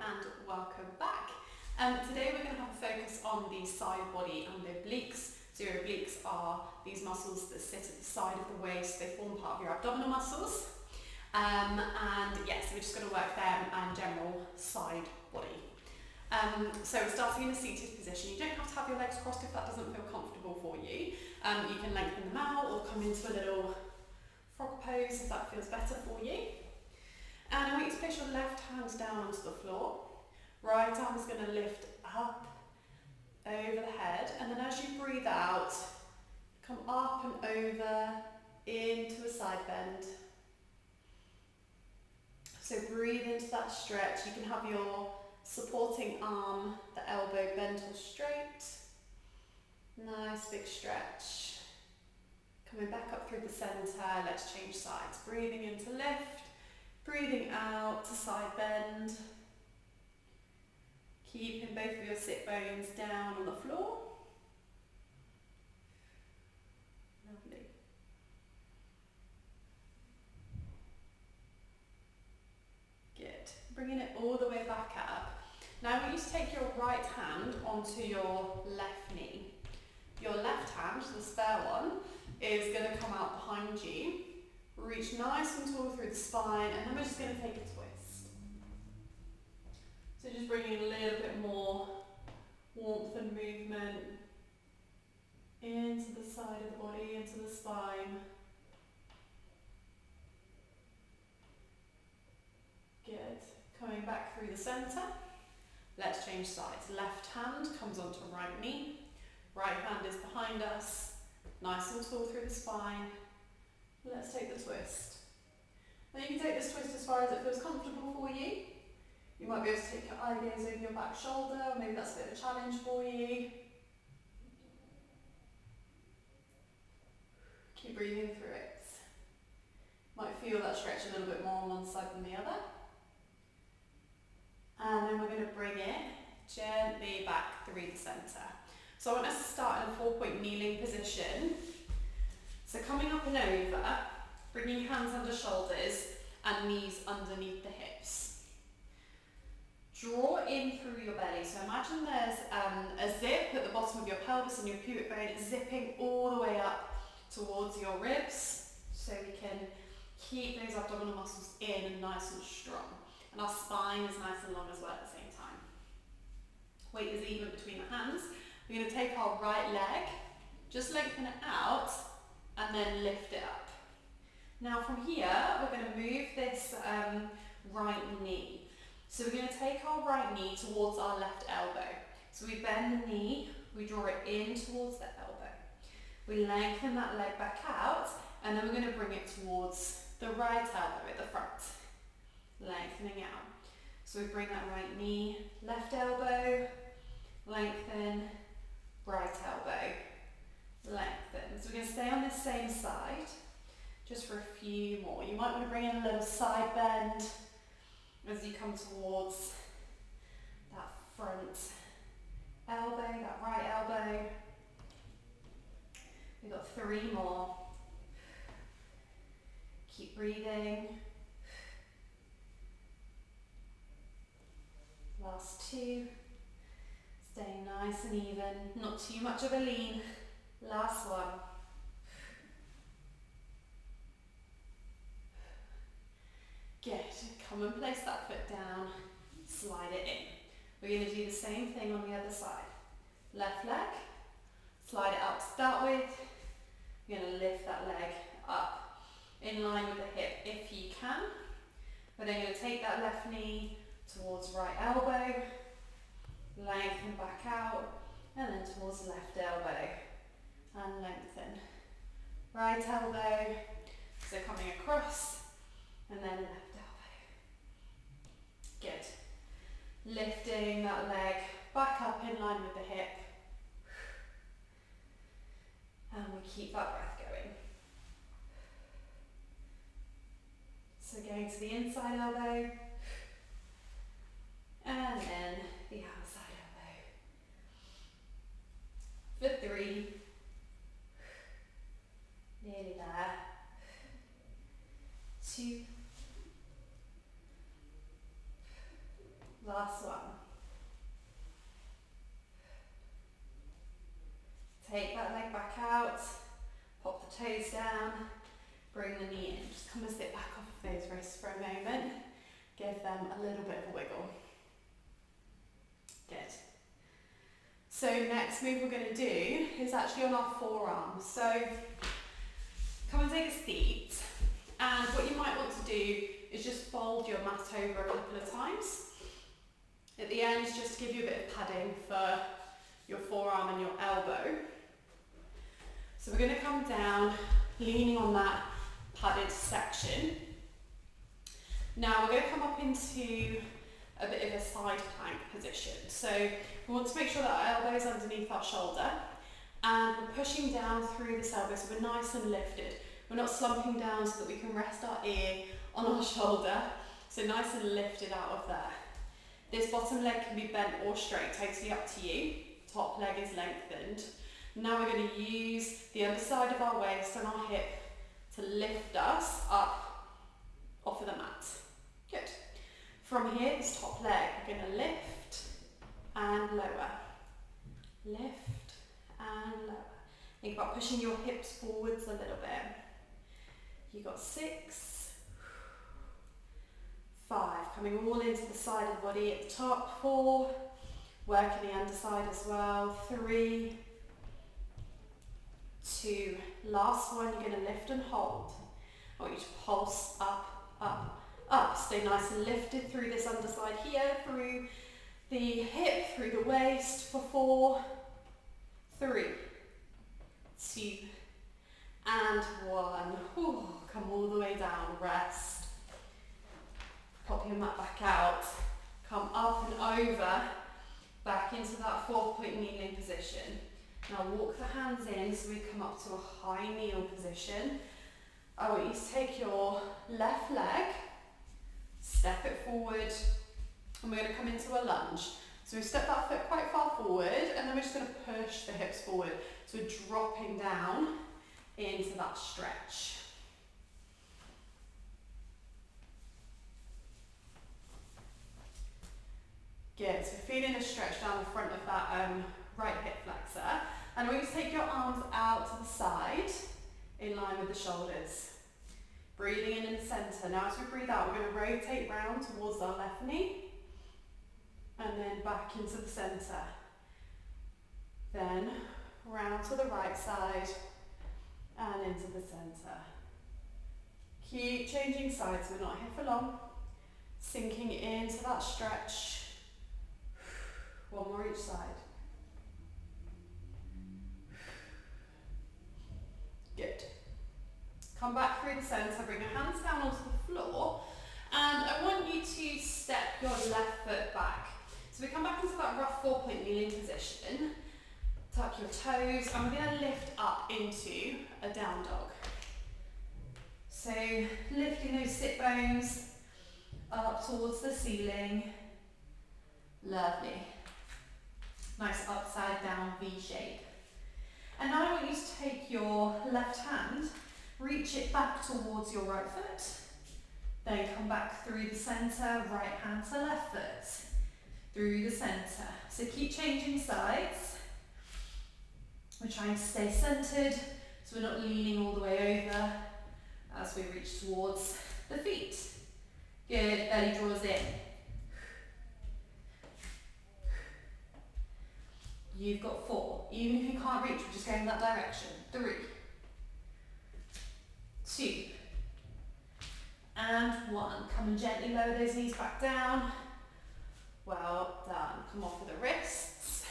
and welcome back. Today we're going to have a focus on the side body and the obliques. So your obliques are these muscles that sit at the side of the waist, they form part of your abdominal muscles. And yes, we're just going to work them and general side body. So we're starting in a seated position. You don't have to have your legs crossed if that doesn't feel comfortable for you. You can lengthen them out or come into a little frog pose if that feels better for you. And I want you to place your left hand down onto the floor. Right arm is going to lift up over the head, and then as you breathe out, come up and over into a side bend. So breathe into that stretch. You can have your supporting arm, the elbow bent or straight. Nice big stretch. Coming back up through the centre, let's change sides. Breathing in to lift, breathing out to side bend. Keeping both of your sit bones down on the floor. Lovely. Good. Bringing it all the way back up. Now I want you to take your right hand onto your left knee. Your left hand, the spare one, is going to come out behind you. Reach nice and tall through the spine, and then we're just going to take a twist. So just bringing a little bit more warmth and movement into the side of the body, into the spine. Good. Coming back through the centre. Let's change sides. Left hand comes onto right knee. Right hand is behind us. Nice and tall through the spine. Let's take the twist. Now you can take this twist as far as it feels comfortable for you. You might be able to take your eye gaze over your back shoulder, maybe that's a bit of a challenge for you. Keep breathing through it. Might feel that stretch a little bit more on one side than the other. And then we're going to bring it gently back through the centre. So I want us to start in a 4-point kneeling position. So coming up and over, bringing hands under shoulders and knees underneath the hips. Draw in through your belly. So imagine there's a zip at the bottom of your pelvis and your pubic bone, zipping all the way up towards your ribs, so we can keep those abdominal muscles in and nice and strong. And our spine is nice and long as well at the same time. Weight is even between the hands. We're going to take our right leg, just lengthen it out, and then lift it up. Now from here, we're going to move this right knee. So we're going to take our right knee towards our left elbow. So we bend the knee, we draw it in towards the elbow. We lengthen that leg back out, and then we're going to bring it towards the right elbow at the front. Lengthening out. So we bring that right knee, left elbow, lengthen, right elbow, lengthen. So we're going to stay on this same side, just for a few more. You might want to bring in a little side bend as you come towards that front elbow, that right elbow. We've got 3 more. Keep breathing. Last 2. Staying nice and even, not too much of a lean. Last one. Good. Come and place that foot down, slide it in. We're going to do the same thing on the other side. Left leg, slide it out to start with. You're going to lift that leg up in line with the hip if you can. But then you're going to take that left knee towards right elbow, lengthen back out, and then towards left elbow, and lengthen. Right elbow, so coming across, and then left elbow. Good. Lifting that leg back up in line with the hip. And we keep that breath going. So going to the inside elbow, and then the outside elbow. For 3. Nearly there. 2. Last one. Take that leg back out, pop the toes down, bring the knee in. Just come and sit back off of those wrists for a moment. Give them a little bit of a wiggle. Good. So next move we're going to do is actually on our forearms. So come and take a seat, and what you might want to do is just fold your mat over a couple of times. At the end, just to give you a bit of padding for your forearm and your elbow. So we're going to come down, leaning on that padded section. Now we're going to come up into a bit of a side plank position. So we want to make sure that our elbow is underneath our shoulder, and we're pushing down through this elbow so we're nice and lifted. We're not slumping down so that we can rest our ear on our shoulder. So nice and lifted out of there. This bottom leg can be bent or straight, totally up to you. Top leg is lengthened. Now we're going to use the underside of our waist and our hip to lift us up off of the mat. Good. From here, this top leg, we're going to lift and lower. Lift and lower. Think about pushing your hips forwards a little bit. You got 6, 5, coming all into the side of the body at the top. 4, working the underside as well. 3, 2, last one, you're going to lift and hold. I want you to pulse up, up, up. Stay nice and lifted through this underside here, through the hip, through the waist for 4, 3, 2, and 1. Ooh, come all the way down, rest. Pop your mat back out. Come up and over, back into that 4-point kneeling position. Now walk the hands in so we come up to a high kneel position. I want you to take your left leg, step it forward, and we're going to come into a lunge. So we step that foot quite far forward, and then we're just going to push the hips forward. So we're dropping down into that stretch. Good, so feeling a stretch down the front of that right hip flexor. And I want you to take your arms out to the side, in line with the shoulders. Breathing in the centre. Now as we breathe out, we're going to rotate round towards our left knee, and then back into the centre. Then round to the right side, and into the centre. Keep changing sides, we're not here for long. Sinking into that stretch. One more each side. Good. Come back through the centre, bring your hands down onto the floor, and I want you to step your left foot back. So we come back into that rough 4-point kneeling position, tuck your toes, and we're going to lift up into a down dog. So lifting those sit bones up towards the ceiling. Lovely. Nice upside down V shape. And now I want you to take your left hand, reach it back towards your right foot, then come back through the centre, right hand to left foot, through the centre. So keep changing sides. We're trying to stay centred, so we're not leaning all the way over as we reach towards the feet. Good, belly draws in. You've got 4. Even if you can't reach, we're just going that direction. 3, 2, and 1. Come and gently lower those knees back down. Well done. Come off with the wrists.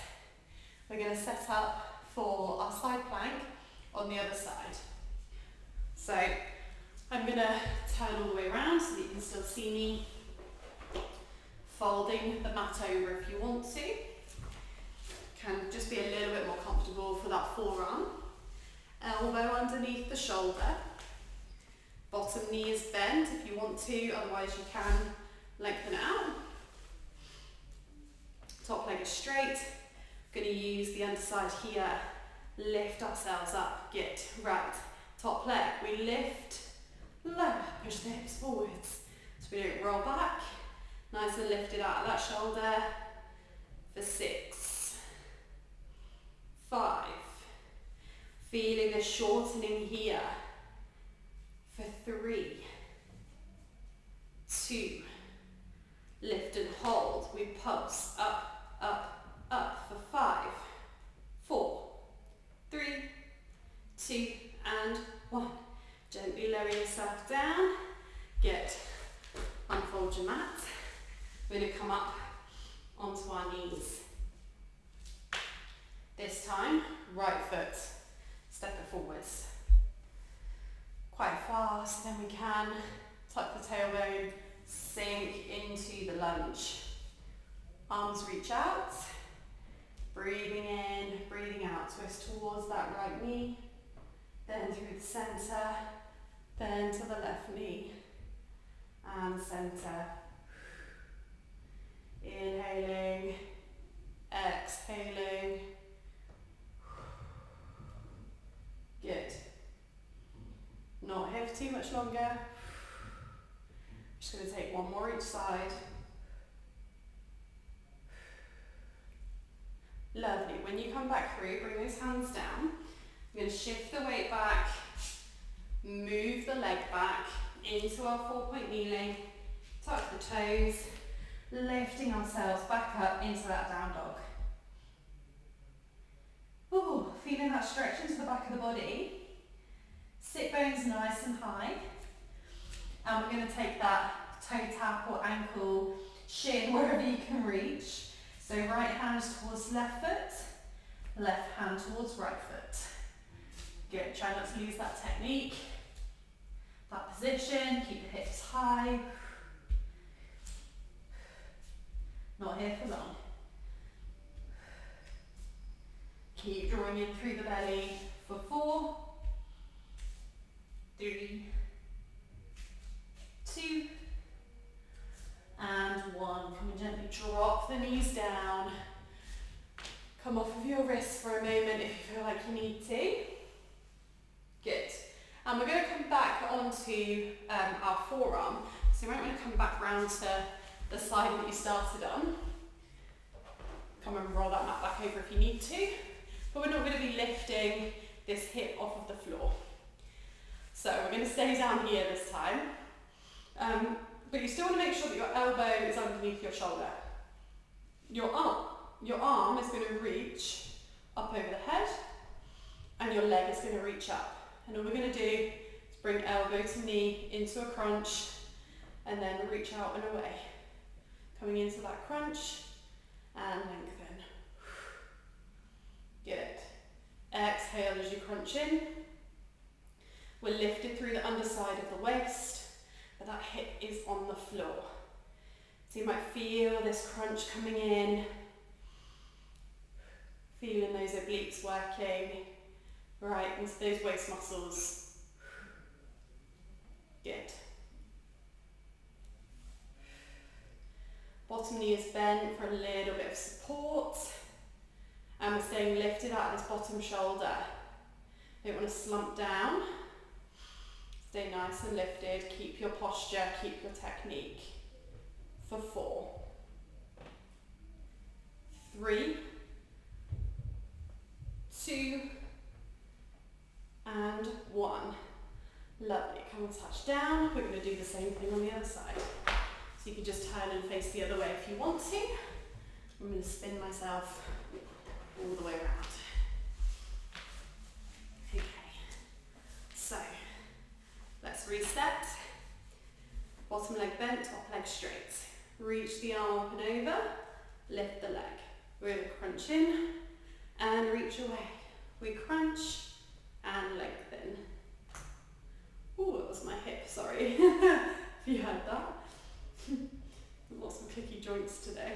We're going to set up for our side plank on the other side. So I'm going to turn all the way around so that you can still see me. Folding the mat over if you want to. Can just be a little bit more comfortable for that forearm. Elbow underneath the shoulder. Bottom knee is bent if you want to, otherwise you can lengthen it out. Top leg is straight. Going to use the underside here. Lift ourselves up. Good. Right. Top leg. We lift, lower, push the hips forwards. So we don't roll back. Nice and lifted out of that shoulder for 6, 5. Feeling the shortening here for 3, 2. Lift and hold. We pulse up, up, up for 5, 4, 3, 2, and 1. Gently lower yourself down. Unfold your mat. We're going to come up onto our knees. This time, right foot, step it forwards. Quite fast, then we can tuck the tailbone, sink into the lunge. Arms reach out, breathing in, breathing out. Twist towards that right knee, then through the center, then to the left knee, and center. Inhaling, exhaling. Good. Not here for too much longer. Just going to take one more each side. Lovely. When you come back through, bring those hands down. I'm going to shift the weight back, move the leg back into our 4-point kneeling, tuck the toes, lifting ourselves back up into that down dog. Ooh, feeling that stretch into the back of the body. Sit bones nice and high. And we're going to take that toe tap or ankle, shin, wherever you can reach. So right hand towards left foot, left hand towards right foot. Good, try not to lose that technique, that position, keep the hips high. Not here for long. Keep drawing in through the belly for 4, 3, 2, and 1. Come and gently drop the knees down. Come off of your wrists for a moment if you feel like you need to. Good. And we're going to come back onto our forearm. So you might want to come back round to the side that you started on. Come and roll that mat back over if you need to. But we're not going to be lifting this hip off of the floor. So we're going to stay down here this time. But you still want to make sure that your elbow is underneath your shoulder. Your arm is going to reach up over the head, and your leg is going to reach up. And all we're going to do is bring elbow to knee into a crunch, and then reach out and away. Coming into that crunch, and lengthen. Good. Exhale as you crunch in. We're lifted through the underside of the waist, but that hip is on the floor. So you might feel this crunch coming in, feeling those obliques working right into those waist muscles. Good. Bottom knee is bent for a little bit of support, and we're staying lifted out of this bottom shoulder. Don't want to slump down. Stay nice and lifted, keep your posture, keep your technique. For 4, 3, 2, and 1. Lovely, come and touch down. We're going to do the same thing on the other side. So you can just turn and face the other way if you want to. I'm going to spin myself all the way around. Okay, so let's reset. Bottom leg bent, top leg straight. Reach the arm up and over, lift the leg. We're going to crunch in and reach away. We crunch and lengthen. Ooh, that was my hip, sorry. If you heard that. I've got some clicky joints today.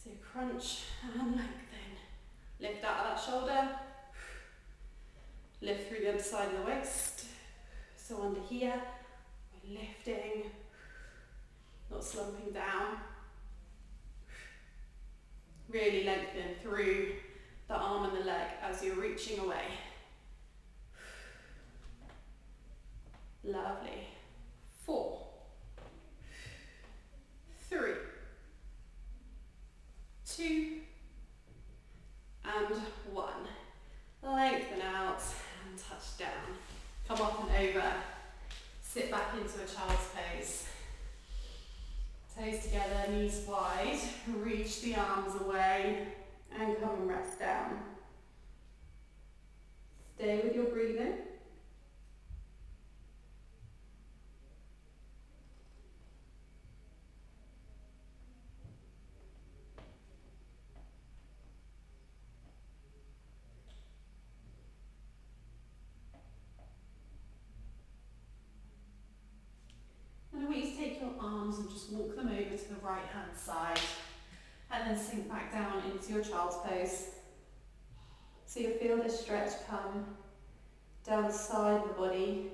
So crunch and lengthen. Lift out of that shoulder. Lift through the other side of the waist. So under here, we're lifting, not slumping down. Really lengthen through the arm and the leg as you're reaching away. Lovely. 4, knees wide, reach the arms away and come and rest down. Stay with your breathing. And I want you to take your arms and just walk them over to the right hand side and then sink back down into your child's pose. So you'll feel this stretch come down the side of the body.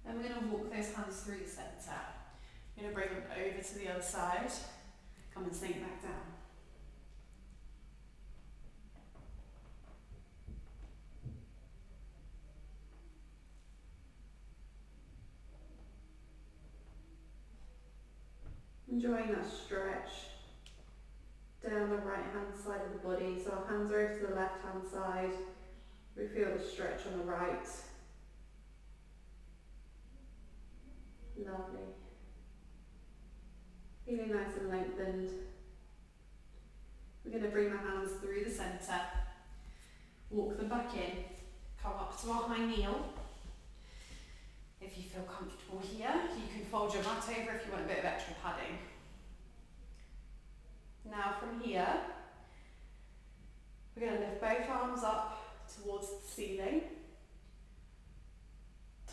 And we're going to walk those hands through the centre. We're going to bring them over to the other side. Come and sink back down. Enjoying that stretch down the right hand side of the body. So our hands are over to the left hand side. We feel the stretch on the right. Lovely. Feeling nice and lengthened. We're going to bring the hands through the centre. Walk them back in. Come up to our high kneel. If you feel comfortable here, you can fold your mat over if you want a bit of extra padding. Now from here, we're going to lift both arms up towards the ceiling.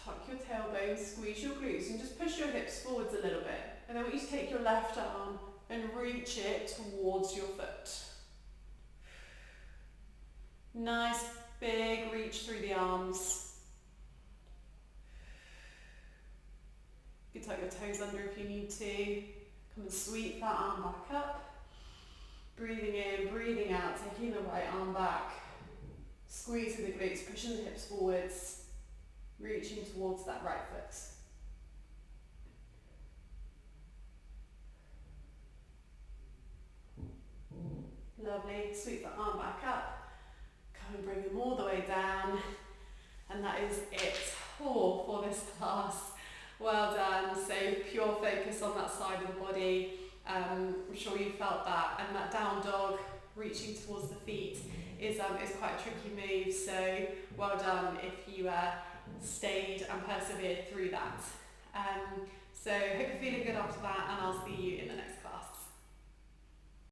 Tuck your tailbone, squeeze your glutes and just push your hips forwards a little bit. And then I want you to take your left arm and reach it towards your foot. Nice big reach through the arms. You can tuck your toes under if you need to. Come and sweep that arm back up. Breathing in, breathing out, taking the right arm back. Squeezing the glutes, pushing the hips forwards. Reaching towards that right foot. Lovely. Sweep the arm back up. Come and bring them all the way down. And that is it for this class. Well done. So pure focus on that side of the body. I'm sure you felt that. And that down dog, reaching towards the feet, is quite a tricky move. So well done if you stayed and persevered through that. So hope you're feeling good after that, and I'll see you in the next